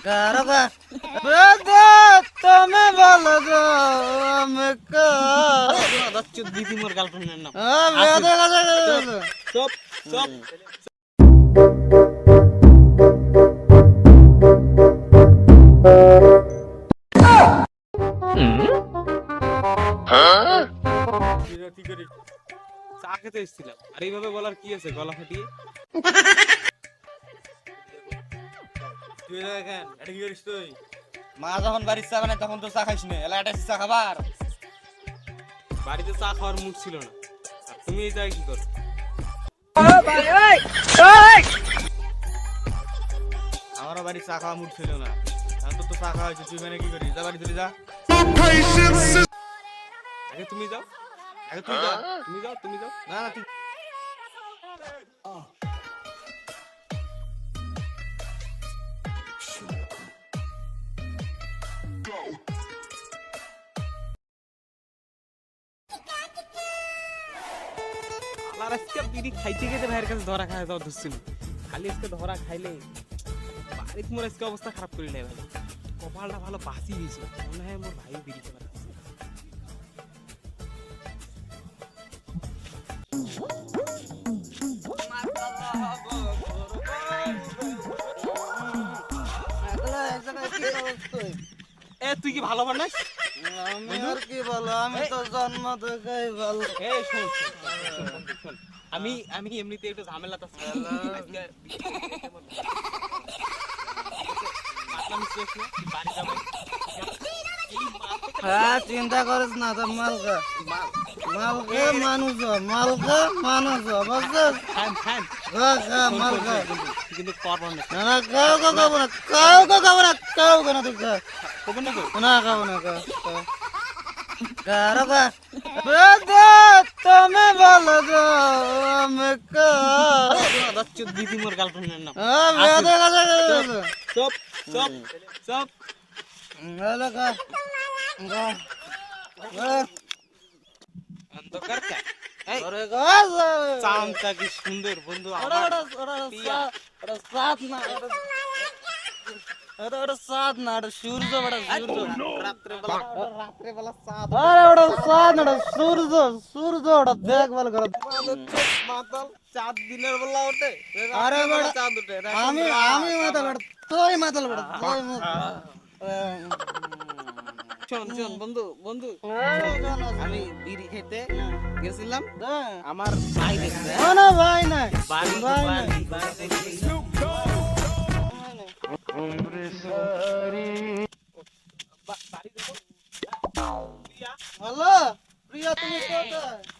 কারবা বেদে তুমি বলো গো আমি কা দচ্চুদ দিদি মোর গার্লফ্রেন্ডের নাম বেদে কথা চুপ চুপ কি করি চা খেতে এসেছিলাম আর এইভাবে বলার কি আছে গলা ফাটিয়ে তুই দেখেন এটা কি করিস তুই মা যখন বাড়ির চা বানায় তখন তো চা খাইস না এলা এটা চা খাবার বাড়িতে চা খাওয়ার মুড ছিল না আর তুমি এই জায়গায় কি করো আমারও বাড়ি চা খাওয়া মুড ছিল না এখন তো চা খাওয়া হয়েছে তুই মানে কি করিস যা বাড়ি চলে যা আগে তুমি যাও আগে তুই যাও তুমি যাও না না তুই আর আজকে বিড়ি খাইতে গেতে ভাইয়ের কাছে ধরা খাওয়া যাওয়া ধরছিল খালি আজকে ধরা খাইলে বাড়িতে মোর আজকে অবস্থা খারাপ করিলে ভাই কপালটা ভালো বাঁচি গেছে মনে হয় মোর ভাই বিড়ি খাবার আছে এ তুই কি ভালো বানাস আমি আর কি বলো আমি তো জন্ম থেকেই ভালো এই শোন শোন আমি আমি এমনিতে একটু ঝামেলা তো হ্যাঁ চিন্তা করিস না তো মালকা মালকা মানুষ বুঝছিস মালকা কিন্তু করবো না না না কাউকে খাবো না কাউকে খাবো না কাউকে না তুই খা কবে না গো? না খাবো না কারবা বেদে তুমি বলো গো আমি কা দচ্চুদ দিদি মোর গার্লফ্রেন্ডের নাম বেদে কথা চুপ চুপ চুপ হলো কা অন্ধকার কা এই ওরে গাছ চামটা কি সুন্দর বন্ধু ওরা আমার ওরা ওরা সাত না ওরা সাত না ওটা সূর্য বড় সূর্য রাত্রে বেলা চাঁদ আরে ওটা সাত না ওটা সূর্য ওটা দেখ ভালো করে মাতাল চাঁদ দিনের বেলা ওঠে আরে বড় চাঁদ ওঠে আমি মাতাল বড় তুই মাতাল বড় তুই শোন শোন বন্ধু বন্ধু আমি বিড়ি খেতে গেছিলাম আমার ভাই দেখছে না ভাই না বাড়ি ভাই বাড়ি বাড়ি দেখছি হ্যালো প্রিয়া তুমি কোথায়